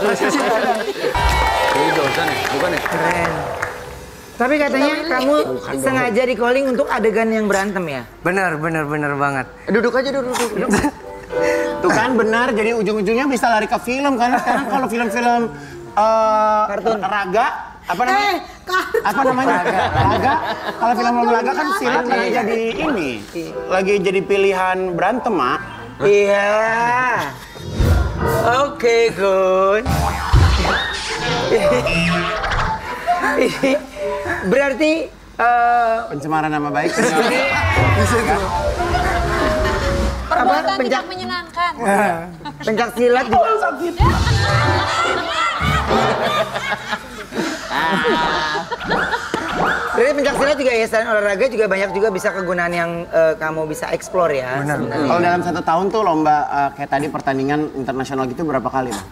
Ini dosen ya? Bukan ya? Keren. Tapi katanya kamu sengaja di calling untuk adegan yang berantem ya? Bener banget. Duduk aja duduk. Tuh kan benar, jadi ujung-ujungnya bisa lari ke film. Karena sekarang kalau film-film Kartun. raga, apa namanya? Apa namanya? Raga. Kalau film raga kan silat lagi jadi ini. Lagi jadi pilihan berantem, Mak. Iya. Oke, Gun. Berarti Pencemaran nama baik. Perbuatan pencak- tidak menyenangkan. pencak silat juga sakit. Berarti pencak silat juga ya, selain olahraga juga banyak juga bisa kegunaan yang kamu bisa explore ya. sebenarnya. Kalau dalam 1 tahun tuh lomba kayak tadi pertandingan internasional gitu berapa kali, Bang?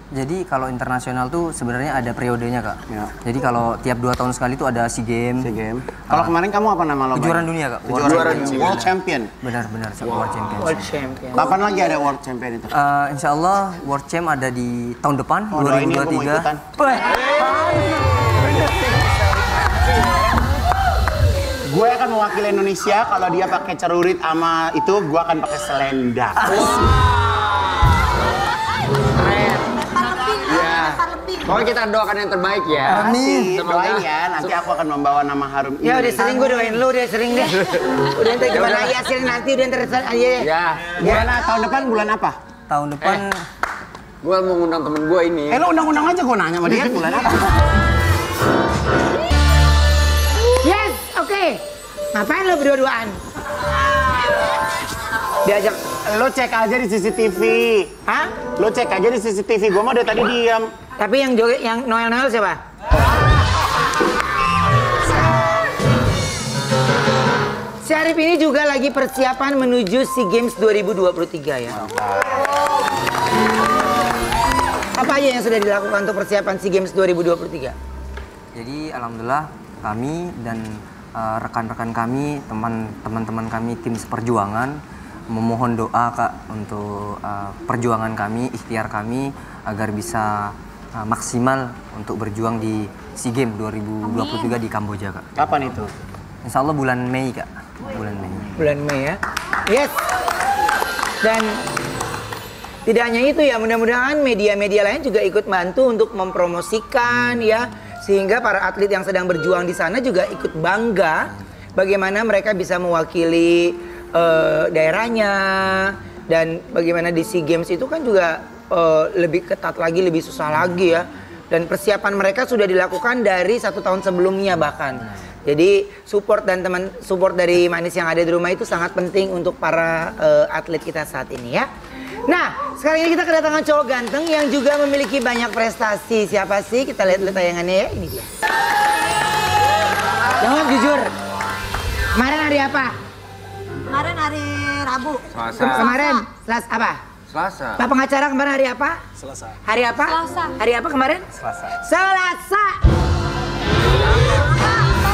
Jadi kalau internasional tuh sebenarnya ada periodenya Kak. Ya. Jadi kalau tiap 2 tahun sekali tuh ada SEA Games. SEA Games. Kalau kemarin kamu apa nama lomba? Kejuaraan dunia Kak. Kejuaraan dunia. World Champion. Benar, World Champions. World Champion. Kapan lagi ada World Champion itu? Insya Allah World Champ ada di tahun depan, Oh, doain ya, gua mau ikutan. 2023. Gue akan mewakili Indonesia. Kalau dia pakai cerurit sama itu, gue akan pakai selendang. Pokoknya kita doakan yang terbaik ya. Amin. Doain ya, nanti aku akan membawa nama harum ini. Ya udah sering gue doain lu, udah sering deh. Udah ntar gimana ya sering nanti udah ntar aja deh. Ya. Bulan tahun depan bulan apa? Tahun depan Gue mau ngundang temen gue ini. Lo undang-undang aja gue nanya sama dia bulan apa? Yes, oke. Ngapain lo berdua-duaan? Diajak, lo cek aja di CCTV. Hah? Lo cek aja di CCTV, gue mah dari tadi diam. Tapi yang joget, yang Noel siapa? Syarif ini juga lagi persiapan menuju SEA Games 2023 ya. Apa aja yang sudah dilakukan untuk persiapan SEA Games 2023? jadi alhamdulillah kami dan rekan-rekan kami, teman-teman kami tim seperjuangan memohon doa Kak untuk perjuangan kami, ikhtiar kami agar bisa maksimal untuk berjuang di SEA Games 2023 di Kamboja Kak. Kapan itu? Insya Allah bulan Mei Kak. Bulan Mei. Bulan Mei ya. Yes. Dan tidak hanya itu ya, mudah-mudahan media-media lain juga ikut bantu untuk mempromosikan ya, sehingga para atlet yang sedang berjuang di sana juga ikut bangga bagaimana mereka bisa mewakili daerahnya, dan bagaimana di SEA Games itu kan juga lebih ketat lagi, lebih susah lagi ya. Dan persiapan mereka sudah dilakukan dari 1 tahun sebelumnya bahkan. Jadi support dari Manis yang ada di rumah itu sangat penting untuk para atlet kita saat ini ya. Nah, sekarang ini kita kedatangan cowok ganteng yang juga memiliki banyak prestasi. Siapa sih? Kita lihat tayangannya ya. Ini dia. Jawab jujur. Kemarin hari apa? Kemarin hari Rabu. Selasa. Kemarin Selasa apa? Selasa. Pak pengacara kemarin hari apa? Selasa. Hari apa? Selasa. Hari apa kemarin? Selasa. Selasa.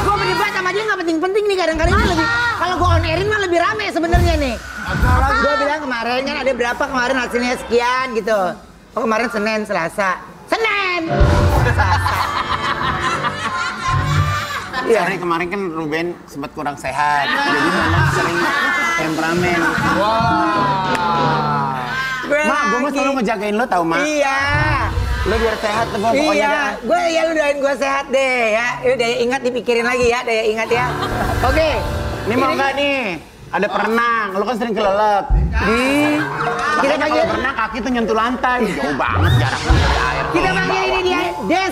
Gue berdebat sama dia nggak penting-penting nih, kadang-kadang ini lebih. Kalau gue on airin mah lebih rame sebenarnya nih. Gue bilang kemarin kan ada berapa kemarin hasilnya sekian gitu. Oh kemarin Senin, Selasa. Senin. Sorry kemarin kan Ruben sempat kurang sehat, jadi memang sering temperamen. Mak, gue mau selalu ngejagain lo tau, Mak. Iya. Lo biar sehat tuh pokoknya. Iya, lu doain gue sehat deh ya. Daya ingat dipikirin lagi ya, daya ingat ya. Oke. Ini mau nggak nih? Ada perenang, lo kan sering kelelep. Kita panggil perenang kaki tuh nyentuh lantai. Jauh banget jaraknya dari air. Kita panggil ini dia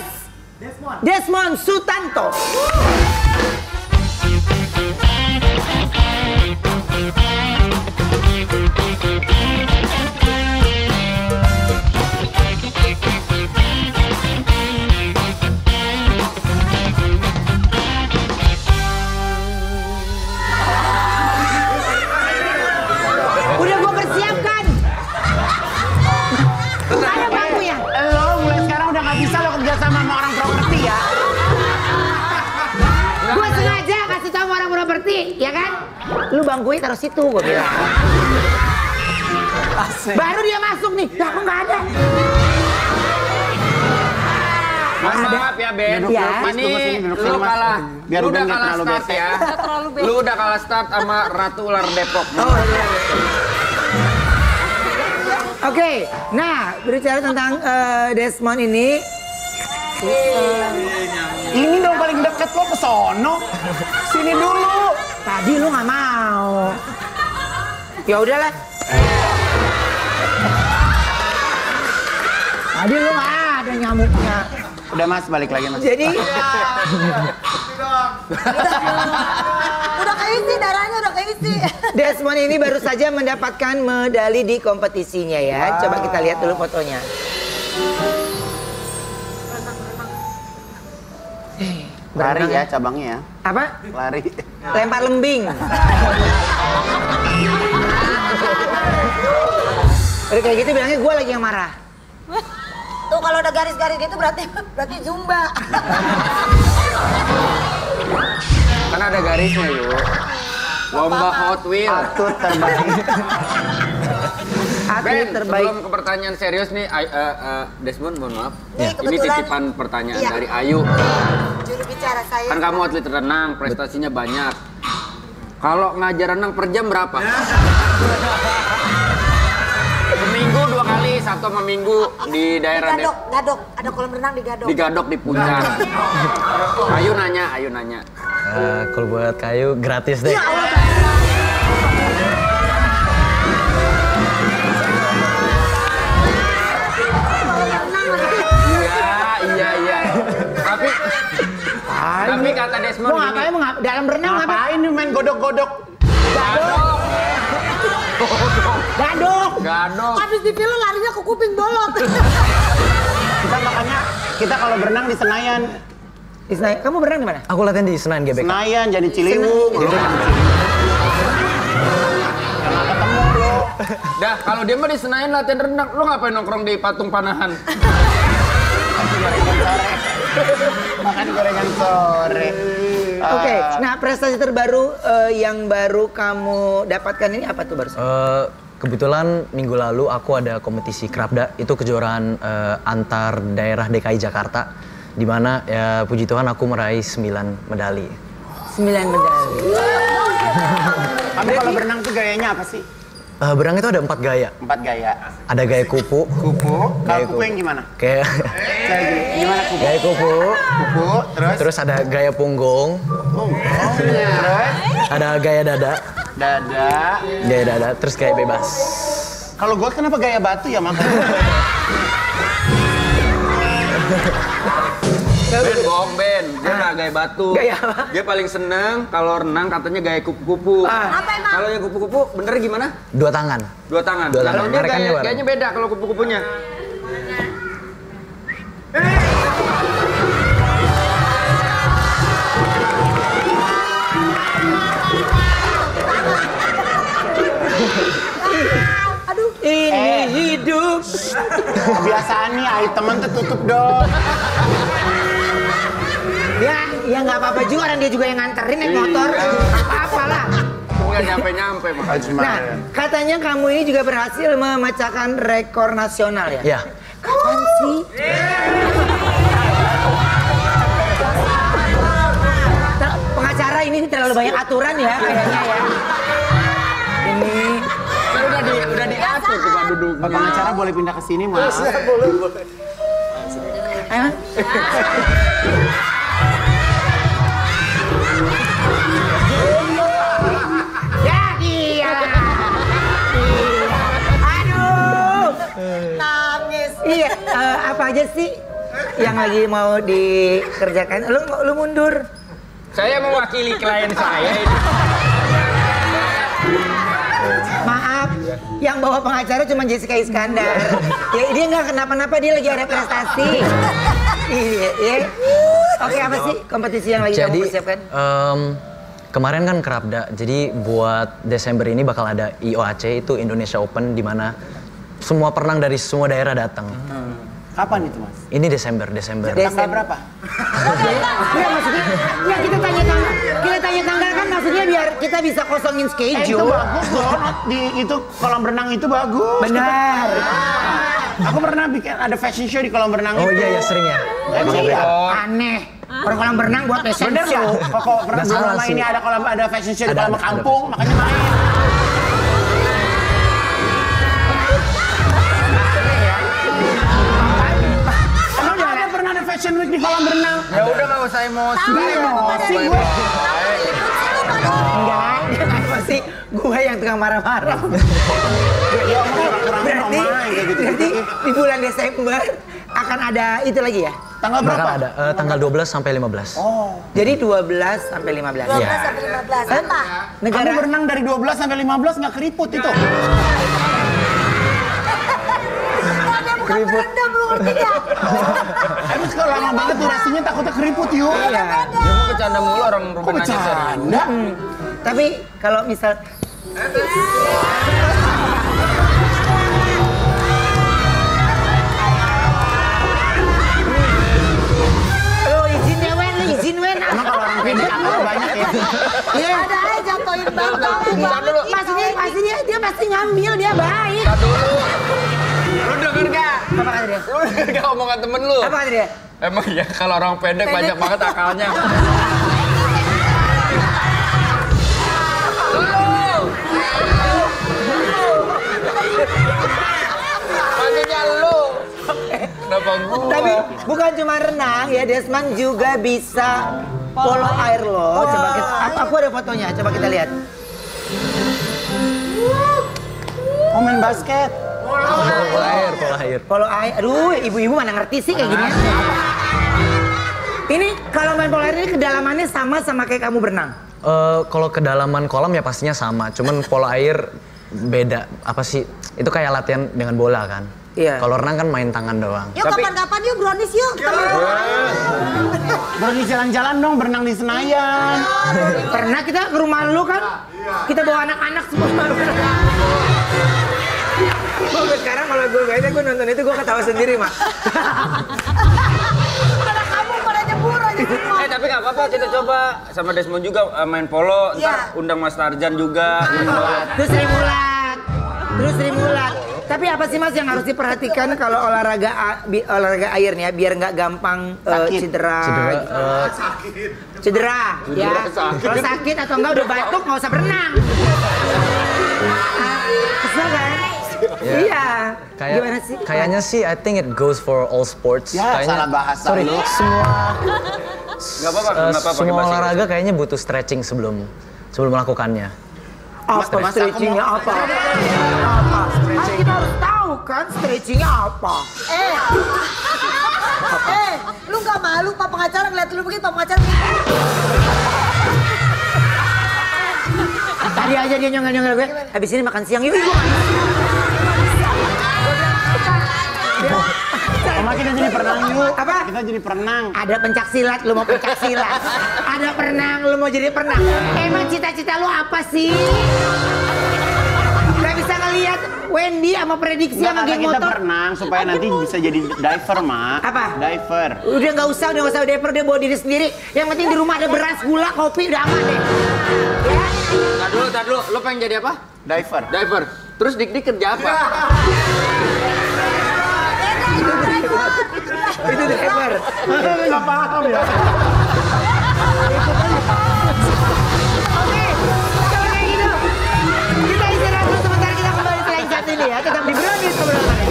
Desmond Sutanto. Udah gue persiapkan. Ada bangkunya. Lo mulai sekarang udah nggak bisa lo kerja sama orang properti ya. Gue sengaja kasih tahu orang properti, ya kan? Lu bangkunya taruh situ, gue bilang. Baru dia masuk nih, lah kok nggak ada? Maaf ya Ben, Ya. ini lu kalah, Biar lu udah Ruben nggak kalah terlalu start bete. ya. Lu udah kalah start sama Ratu Ular Depok. Oke, nah berbicara tentang Desmond ini. Ini dong paling deket lo ke sono. Sini dulu. Tadi lu nggak mau. Ya udahlah. Tadi lu nggak ada nyamuknya. Udah Mas, balik lagi Mas. Jadi Udah keisi darahnya, udah keisi. Desmond ini baru saja mendapatkan medali di kompetisinya ya. Coba kita lihat dulu fotonya. Lari ya cabangnya ya. Apa? Lari. Lempar lembing. Udah kayak gitu bilangnya gue lagi yang marah. Tuh kalau udah garis-garis gitu berarti Zumba. Kan ada garisnya yuk. Lomba Hot Wheel. Atut terbaik. Atlet Ben, terbaik. sebelum ke pertanyaan serius nih, Desmond mohon maaf. Nih, Ini kebetulan- titipan pertanyaan Iya. dari Ayu. Juru bicara saya. Kan kamu atlet renang, prestasinya banyak. Kalau ngajar renang per jam berapa? Seminggu 2 kali, Sabtu sama Minggu di daerah Gadok, ada kolam renang di Gadok. di Gadok di Puncak. Ayu nanya. Kalau buat kayu gratis deh. Ya Allah. Iya. Tapi kata Desmond Mau gini. ngapain? Dalam berenang ngapain? Ngapain nih main godok-godok? Gadok. Habis di film larinya ke kuping bolot. Kita kalau berenang di Senayan. Di Senayan. Kamu berenang di mana? Aku latihan di Senayan GBK. Senayan jadi Ciliwung. Lo kan di Ciliwung. Nggak ketemu lo. Dah, kalau dia mah di Senayan latihan renang, lu ngapain nongkrong di patung panahan? Makan gorengan sore. Oke, nah prestasi terbaru yang baru kamu dapatkan ini apa tuh barusan? Kebetulan minggu lalu aku ada kompetisi Krabda, itu kejuaraan antar daerah DKI Jakarta, di mana ya puji Tuhan aku meraih 9 medali. 9 medali. Kamu kalau berenang tuh gayanya apa sih? Berenang itu ada 4 gaya. 4 gaya. Ada gaya kupu. Kupu. Kalau Gaya kupu yang gimana? Kayak Kayak gini. Gimana kupu? gaya kupu. Kupu. Terus? Terus ada gaya punggung. Terus? Ada gaya dada. Dada. Gaya dada, terus gaya bebas. Kalau gue kenapa gaya batu ya makanya? Ben, bohong Ben. Dia nggak gaya batu. Gaya apa? Dia paling seneng kalau renang katanya gaya kupu-kupu. Apa emang? Kalau yang kupu-kupu bener gimana? Dua tangan. Dua tangan. Dua tangan. Kalau dia Merekanya bareng. gayanya beda kalau kupu-kupunya. Aduh. Ini hidup. Kebiasaan nih, iteman tuh tutup dong. Ya nggak apa-apa juga, orang dia juga yang nganterin naik motor. Apa-apa lah. Nggak nyampe-nyampe makanya. Nah, katanya kamu ini juga berhasil memecahkan rekor nasional ya? Ya. Kapan sih? Pengacara ini terlalu banyak aturan ya kayaknya ya. Ini Kan udah diatur tuh Pak duduknya. Pengacara boleh pindah ke sini, Mas. Boleh. Emang? Ya dia. Aduh. Nangis. Iya, apa aja sih yang lagi mau dikerjakan? Lu mundur. Saya mewakili klien saya ini. Maaf, yang bawa pengacara cuma Jessica Iskandar. Ya dia nggak kenapa-napa, dia lagi ada prestasi. Iya, iya. Oke, apa sih kompetisi yang lagi kamu persiapkan? Kemarin kan Kerapda, jadi buat Desember ini bakal ada IOAC, itu Indonesia Open, di mana semua perenang dari semua daerah datang. Kapan itu, Mas? Ini Desember. Tanggal berapa? Iya, maksudnya, ya kita tanya tanggal kan maksudnya biar kita bisa kosongin Itu schedule. bagus dong, itu kolam renang itu bagus. Benar. Aku pernah bikin ada fashion show di kolam renang Oh itu. iya, sering ya. Aneh. Orang kolam berenang buat fashion Bener show. loh, kok pernah Nggak salah lama sih. ini ada fashion show di Ada, kolam ada kampung, makanya main. Emang ada pernah ada fashion week di kolam renang? Ya udah nggak usah emosi. Emosi gue. Enggak, dia kan pasti gue yang tukang marah-marah. Ya kurang Berarti di bulan Desember akan ada itu lagi ya? Tanggal Bakal berapa? ada tanggal 12 sampai 15. Oh. Jadi 12 sampai 15. 12 Ya. sampai 15. Apa? Negara Kamu berenang dari 12 sampai 15 nggak keriput itu? Ada bukan berendam lu ngerti ya? Emang kalau lama banget durasinya takutnya keriput yuk. Iya. Dia mau bercanda mulu orang Kok Ruben nanya serius. bercanda? Tapi kalau misal lo izin ya Wen, lo izin Wen. Emang kalau orang pendek akal banyak ya? Iya. Ada aja jatuhin bangkang banget. Maksudnya dia pasti ngambil, dia baik. Tar dulu. Lu denger gak? Apa kata dia? Lu denger gak omongan temen lu? Apa kata dia? Emang ya kalau orang pendek banyak banget akalnya. Maksudnya lu. Kenapa gua? Tapi bukan cuma renang ya, Desman juga bisa polo air loh. Coba kita, aku ada fotonya, coba kita lihat. Oh main basket. Pola air. Polo air, aduh ibu-ibu mana ngerti sih kayak gini. Ini kalau main polo air ini kedalamannya sama kayak kamu berenang. Kalau kedalaman kolam ya pastinya sama, cuman pola air beda. Apa sih? Itu kayak latihan dengan bola kan. Iya. Kalau renang kan main tangan doang. Yuk kapan-kapan yuk Brownies yuk. Kita main bola. Berani jalan-jalan dong berenang di Senayan. Pernah kita ke rumah lu kan? Kita bawa anak-anak semua. Gue sekarang kalau gue beda, gue nonton itu gue ketawa sendiri mah. Pada kamu pada nyebur aja semua. Tapi gak apa-apa, kita coba sama Desmond juga main polo. Ntar undang Mas Tarjan juga. Terus Sri Mulat. Tapi apa sih Mas yang harus diperhatikan kalau olahraga air nih ya, biar nggak gampang cedera, ya. Kalau sakit atau enggak udah batuk nggak usah berenang. Kesel kan? Iya. Gimana sih? Kayaknya sih I think it goes for all sports. Ya, Kayaknya, salah bahasa sorry, lu. Gak apa-apa, semua olahraga kayaknya butuh stretching sebelum melakukannya. Apa stretchingnya apa? Apa? Kan kita harus tahu kan stretchingnya apa. Lu gak malu Pak pengacara ngeliat lu begini, Pak pengacara begini. Tadi aja dia nyongel-nyongel gue, habis ini makan siang yuk. Sama kita jadi perenang yuk. Apa? Kita jadi perenang. Ada pencak silat, lu mau pencak silat. Ada perenang, lu mau jadi perenang. Emang cita-cita lu apa sih? Gak bisa ngeliat Wendy sama prediksi sama geng kita motor. berenang supaya nanti bisa jadi diver, Mak. Apa? Diver. Udah nggak usah diver, dia bawa diri sendiri. Yang penting di rumah ada beras, gula, kopi, udah aman deh. Ya? Tar dulu. Lo pengen jadi apa? Diver. Diver. Terus Dik kerja apa? Itu diver. Nggak paham ya. Oke, kalau kayak gitu, kita istirahat dulu sebentar, kita kembali selain satu ini ya. Tetap di Brownies obrolannya.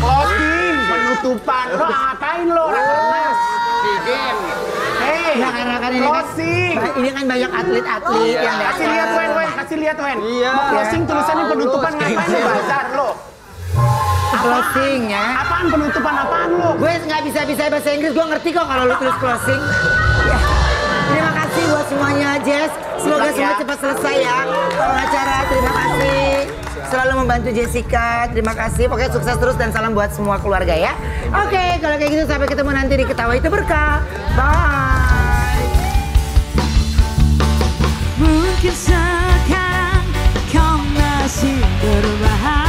Closing, penutupan. Lo ngapain lo? Rakernas. Di game. Nah, karena kan ini kan banyak atlet-atlet yang datang. Kasih lihat Wen, kasih lihat Wen. Iya. Mau closing tulisannya penutupan ngapain lo bazar lo? Closing ya. Apaan penutupan apaan lo? Gue nggak bisa bahasa Inggris, gue ngerti kok kalau lu tulis closing. Ya. Terima kasih buat semuanya, Jess. Semoga semua cepat selesai ya. Pengacara, terima kasih. Selalu membantu Jessica, terima kasih. Pokoknya sukses terus dan salam buat semua keluarga ya. Oke, kalau kayak gitu sampai ketemu nanti di Ketawa Itu Berkah. Bye. Mungkin sekarang kau masih berbahagia.